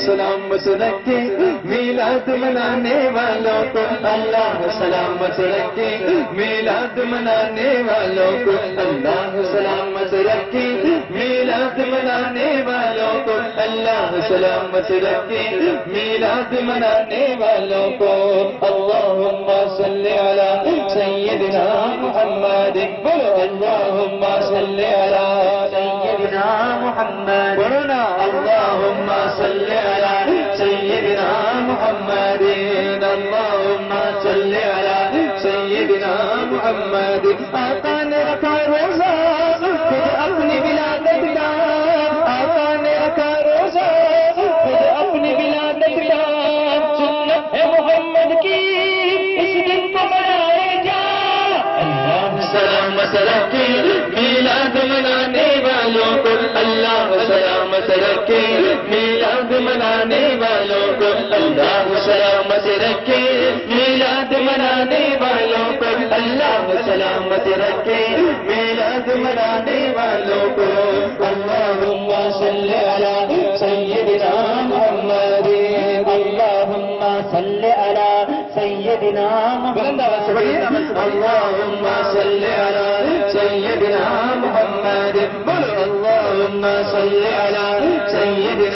سلامت رکھے میلاد منانے والوں کو، اللہ سلامت رکھے میلاد منانے والوں کو، اللہ سلامت رکھے میلاد منانے والوں کو، اللہ سلامت رکھے میلاد منانے والوں کو۔ اللہم صلی علی سیدنا محمد، بولو اللہم صلی علی سیدنا محمد، بولو اللہم صلی علی سیدنا محمد، اللہم صلی علی سیدنا محمد۔ آقا نے رکھا روزہ خود اپنی ولادت کا، آقا نے رکھا روزہ خود اپنی ولادت کا، سنت ہے محمد کی اس دن کو منائے جا۔ اللہ سلامت رکھے میلاد منانے والوں کو، اللہ سلامت رکھے میلاد منانے والوں کو، اللہ سلامت رکھے میلاد منانے والوں کو، اللہ سلامت رکھے میلاد منانے والوں کو۔ اللہم صلی علی سیدنا محمد، اللہم صلی علی سیدنا محمد، اللہم صلی علی سیدنا محمد، اللہم صلی علی سیدنا